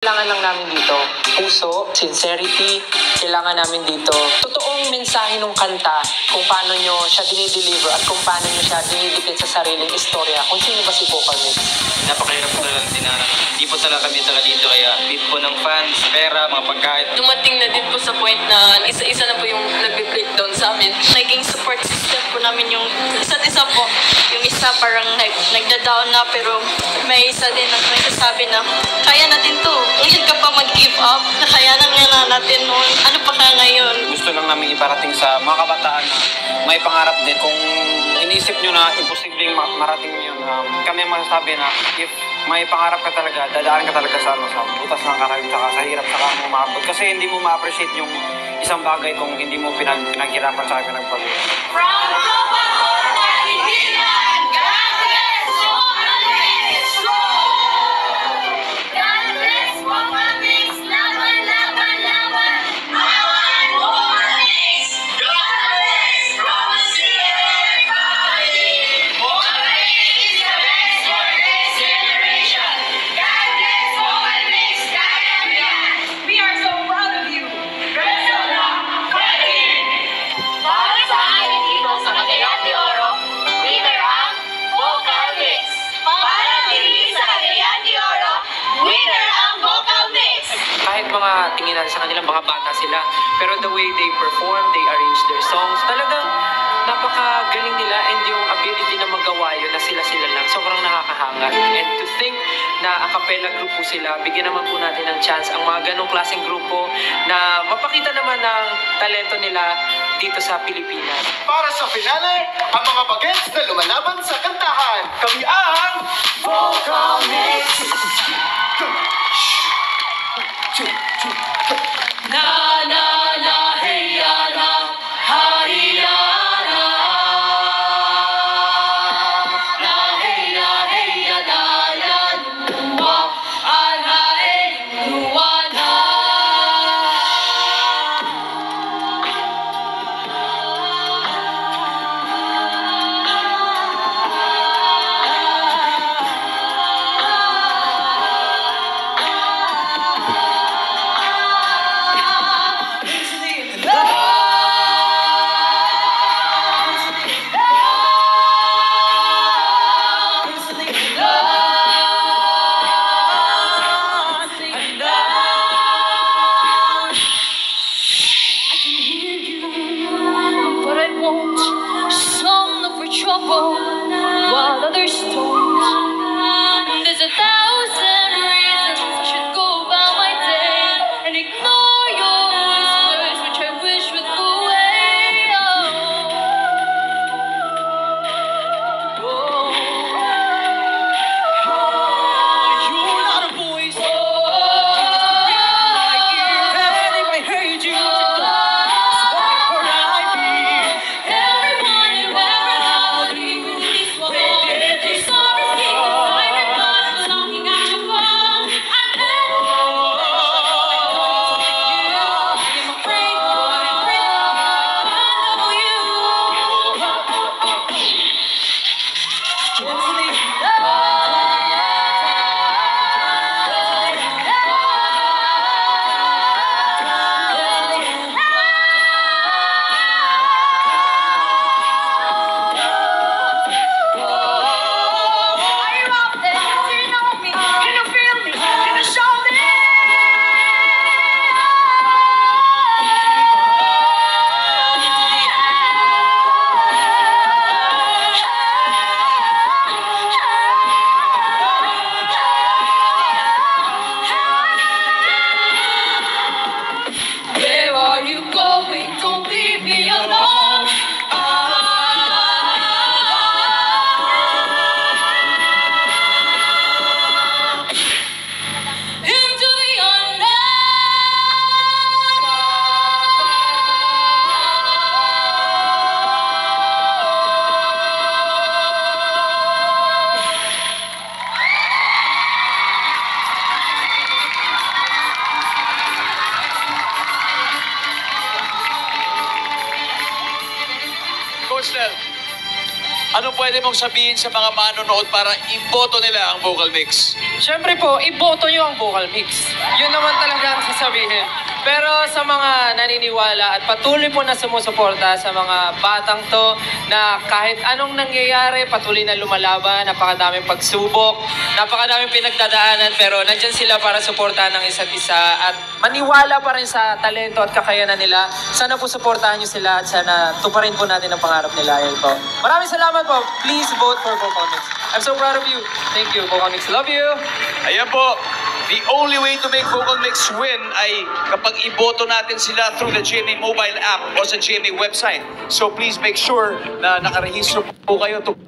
Kailangan lang namin dito, puso, sincerity, kailangan namin dito. Totoong mensahe ng kanta kung paano nyo siya dinideliver at kung paano nyo siya dinidikit sa sariling istorya. Kung sino ba si Vocal Mix. Napakahirap po talaga dinarang. Hindi po talaga kami talaga dito kaya beat po ng fans, pera, mga pagkain. Dumating na din po sa point na isa-isa na po yung nagbe-breakdown sa amin. Naging support system po namin yung isa't isa po. Yung isa parang nagda-down na pero may isa din na nagsasabi na kaya natin to. Ngayon ka pa mag-give up, nakayanan nga natin noon. Ano pa ka ngayon? Gusto lang namin iparating sa mga kabataan na may pangarap din. Kung inisip nyo na imposibleng marating yun, kami masasabi na if may pangarap ka talaga, dadaan ka talaga sa butas ng karayom, saka sa hirap, saka mo maabot. Kasi hindi mo ma-appreciate yung isang bagay kung hindi mo pinaghirapan saka pinagpagod. Mga tingin natin sa kanila, mga bata sila. Pero the way they perform, they arrange their songs, talagang napakagaling nila and yung ability na magawa yun na sila-sila lang, sobrang nakakahanga. And to think na a cappella group po sila, bigyan naman po natin ng chance ang mga ganong klaseng grupo na mapakita naman ng talento nila dito sa Pilipinas. Para sa finale, ang mga bagets na lumalaban sa kantahan. Kami ang Vocal Mix! Na na na hey ya na hey ya na na hey ya na ya wa ana wa na trouble while others don't. There's 1,000 reasons I should go about my day and ignore your whispers, which I wish would go away. You're not a voice. And if I heard you, where I'd be. Everyone and wherever these walls, these sorry things I remember knocking at your wall. I bet I'm afraid what it brings. I know you. Are you out there? Do you know me? Can you feel me? Can you show me? Where are you going? Don't leave me alone. Into the Coach Nel, Ano pwede mong sabihin sa mga manonood para iboto nila ang vocal mix? Siyempre po, iboto nyo ang vocal mix. Yun naman talaga ang sasabihin. Pero sa mga naniniwala at patuloy po na sumusuporta sa mga batang to na kahit anong nangyayari, patuloy na lumalaban, napakadaming pagsubok, napakadaming pinagdadaanan, pero nandyan sila para suportahan ng isa't isa at maniwala pa rin sa talento at kakayanan nila. Sana po suportahan nyo sila at sana tuparin po natin ang pangarap nila. Ayun po. Maraming salamat po. Please vote for Vocal Mix. I'm so proud of you. Thank you, Vocal Mix. Love you. Ayan po, the only way to make Vocal Mix win ay kapag iboto natin sila through the GMA mobile app o sa GMA website. So please make sure na nakarehistro po kayo to